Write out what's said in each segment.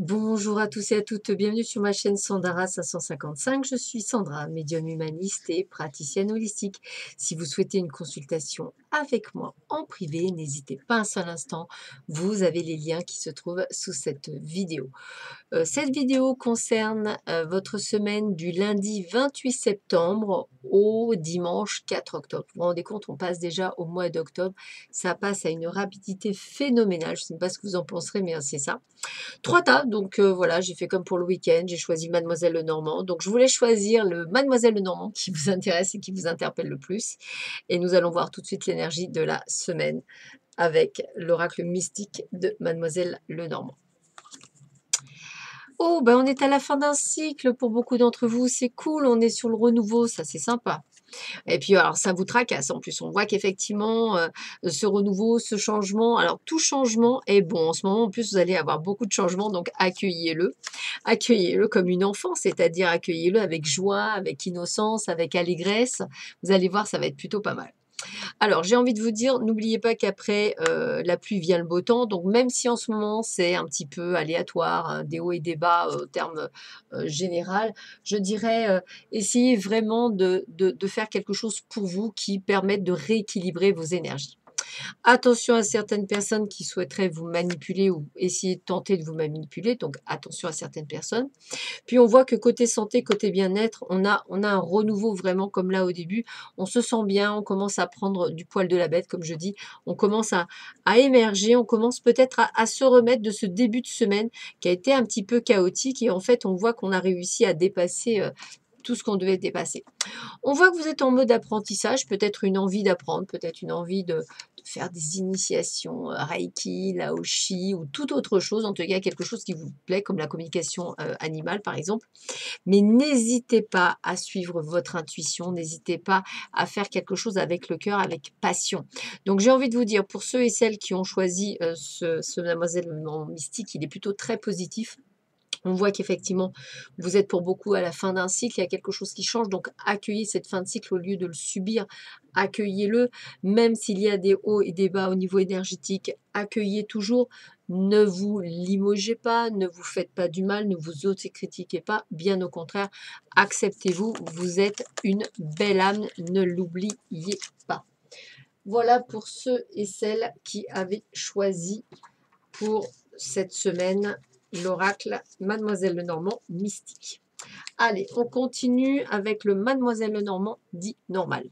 Bonjour à tous et à toutes, bienvenue sur ma chaîne Sandara 555. Je suis Sandra, médium humaniste et praticienne holistique. Si vous souhaitez une consultation avec moi en privé, n'hésitez pas un seul instant. Vous avez les liens qui se trouvent sous cette vidéo. Cette vidéo concerne votre semaine du lundi 28 septembre au dimanche 4 octobre. Vous vous rendez compte, on passe déjà au mois d'octobre. Ça passe à une rapidité phénoménale. Je ne sais pas ce que vous en penserez, mais c'est ça. 3 tas, donc voilà, j'ai fait comme pour le week-end, j'ai choisi Mademoiselle Lenormand. Donc je voulais choisir le Mademoiselle Lenormand qui vous intéresse et qui vous interpelle le plus. Et nous allons voir tout de suite l'énergie de la semaine avec l'oracle mystique de Mademoiselle Lenormand. Oh, ben on est à la fin d'un cycle pour beaucoup d'entre vous, c'est cool, on est sur le renouveau, ça c'est sympa. Et puis alors ça vous tracasse en plus, on voit qu'effectivement, ce renouveau, ce changement, alors tout changement est bon. En ce moment, en plus, vous allez avoir beaucoup de changements, donc accueillez-le. Accueillez-le comme une enfant, c'est-à-dire accueillez-le avec joie, avec innocence, avec allégresse. Vous allez voir, ça va être plutôt pas mal. Alors, j'ai envie de vous dire, n'oubliez pas qu'après la pluie vient le beau temps. Donc, même si en ce moment, c'est un petit peu aléatoire, hein, des hauts et des bas au terme général, je dirais, essayez vraiment de faire quelque chose pour vous qui permette de rééquilibrer vos énergies. Attention à certaines personnes qui souhaiteraient vous manipuler ou essayer de tenter de vous manipuler, donc attention à certaines personnes. Puis on voit que côté santé, côté bien-être, on a un renouveau vraiment comme là au début. On se sent bien, on commence à prendre du poil de la bête, comme je dis. On commence à émerger, on commence peut-être à se remettre de ce début de semaine qui a été un petit peu chaotique. Et en fait, on voit qu'on a réussi à dépasser tout ce qu'on devait dépasser. On voit que vous êtes en mode apprentissage, peut-être une envie d'apprendre, peut-être une envie de faire des initiations Reiki, Laoshi ou toute autre chose, en tout cas quelque chose qui vous plaît, comme la communication animale par exemple. Mais n'hésitez pas à suivre votre intuition, n'hésitez pas à faire quelque chose avec le cœur, avec passion. Donc j'ai envie de vous dire, pour ceux et celles qui ont choisi ce Mademoiselle en mystique, il est plutôt très positif. On voit qu'effectivement, vous êtes pour beaucoup à la fin d'un cycle, il y a quelque chose qui change, donc accueillez cette fin de cycle au lieu de le subir, accueillez-le, même s'il y a des hauts et des bas au niveau énergétique, accueillez toujours, ne vous limogez pas, ne vous faites pas du mal, ne vous auto-critiquez pas, bien au contraire, acceptez-vous, vous êtes une belle âme, ne l'oubliez pas. Voilà pour ceux et celles qui avaient choisi pour cette semaine l'oracle Mademoiselle Lenormand mystique. Allez, on continue avec le Mademoiselle Lenormand dit normal.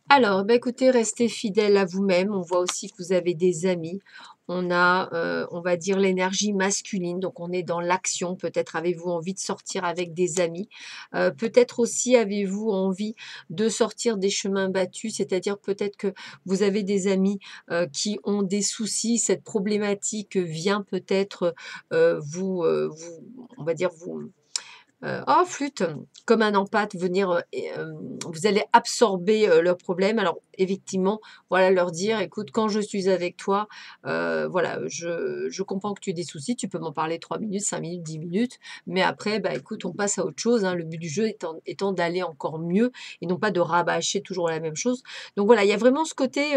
Alors, bah écoutez, restez fidèle à vous-même. On voit aussi que vous avez des amis. On a, on va dire, l'énergie masculine. Donc, on est dans l'action. Peut-être avez-vous envie de sortir avec des amis. Peut-être aussi avez-vous envie de sortir des chemins battus. C'est-à-dire peut-être que vous avez des amis qui ont des soucis. Cette problématique vient peut-être on va dire, oh flûte, comme un empâte venir, vous allez absorber, leurs problèmes. Alors effectivement, voilà, leur dire: «Écoute, quand je suis avec toi, voilà, je comprends que tu aies des soucis, tu peux m'en parler 3 minutes, 5 minutes, 10 minutes, mais après, bah, écoute, on passe à autre chose, hein». Le but du jeu étant d'aller encore mieux et non pas de rabâcher toujours la même chose. Donc voilà, il y a vraiment ce côté,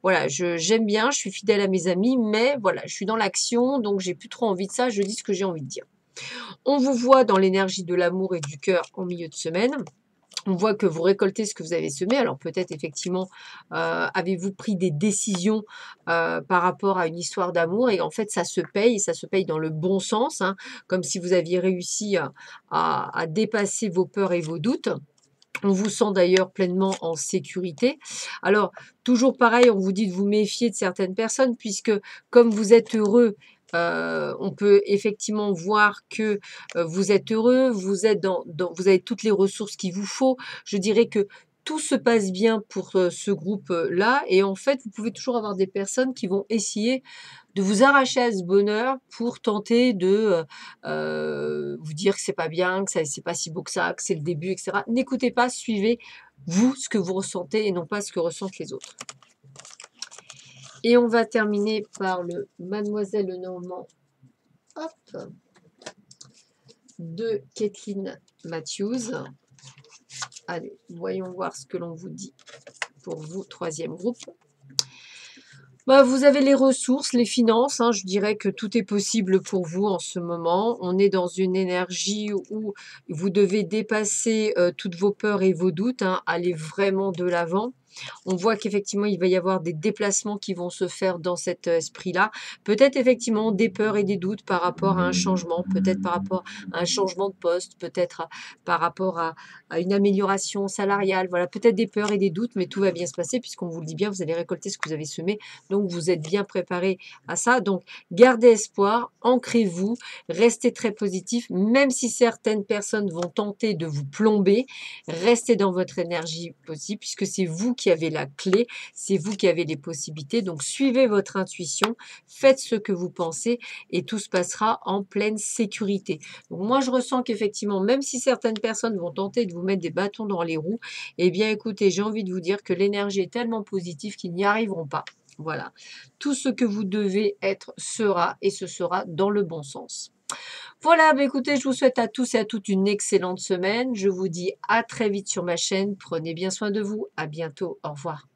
voilà, j'aime bien, je suis fidèle à mes amis, mais voilà, je suis dans l'action, donc j'ai plus trop envie de ça, je dis ce que j'ai envie de dire. On vous voit dans l'énergie de l'amour et du cœur en milieu de semaine. On voit que vous récoltez ce que vous avez semé. Alors peut-être effectivement, avez-vous pris des décisions par rapport à une histoire d'amour et en fait ça se paye et ça se paye dans le bon sens, hein, comme si vous aviez réussi à dépasser vos peurs et vos doutes. On vous sent d'ailleurs pleinement en sécurité. Alors, toujours pareil, on vous dit de vous méfier de certaines personnes puisque comme vous êtes heureux, on peut effectivement voir que vous êtes heureux, vous êtes vous avez toutes les ressources qu'il vous faut. Je dirais que tout se passe bien pour ce groupe-là et en fait, vous pouvez toujours avoir des personnes qui vont essayer de vous arracher à ce bonheur pour tenter de vous dire que c'est pas bien, que ça c'est pas si beau que ça, que c'est le début, etc. N'écoutez pas, suivez vous ce que vous ressentez et non pas ce que ressentent les autres. Et on va terminer par le Mademoiselle Lenormand, hop, de Kathleen Matthews. Allez, voyons voir ce que l'on vous dit pour vous, troisième groupe. Bah, vous avez les ressources, les finances, hein, je dirais que tout est possible pour vous en ce moment. On est dans une énergie où vous devez dépasser, toutes vos peurs et vos doutes, hein, aller vraiment de l'avant. On voit qu'effectivement, il va y avoir des déplacements qui vont se faire dans cet, esprit-là. Peut-être effectivement des peurs et des doutes par rapport à un changement, peut-être par rapport à un changement de poste, peut-être par rapport à une amélioration salariale. Voilà, peut-être des peurs et des doutes, mais tout va bien se passer puisqu'on vous le dit bien, vous allez récolter ce que vous avez semé, donc vous êtes bien préparé à ça. Donc gardez espoir, ancrez-vous, restez très positif, même si certaines personnes vont tenter de vous plomber, restez dans votre énergie positive puisque c'est vous qui avez la clé, c'est vous qui avez les possibilités. Donc suivez votre intuition, faites ce que vous pensez et tout se passera en pleine sécurité. Donc moi je ressens qu'effectivement, même si certaines personnes vont tenter de vous mettre des bâtons dans les roues, eh bien écoutez, j'ai envie de vous dire que l'énergie est tellement positive qu'ils n'y arriveront pas. Voilà. Tout ce que vous devez être sera et ce sera dans le bon sens. Voilà, bah écoutez, je vous souhaite à tous et à toutes une excellente semaine. Je vous dis à très vite sur ma chaîne. Prenez bien soin de vous. À bientôt. Au revoir.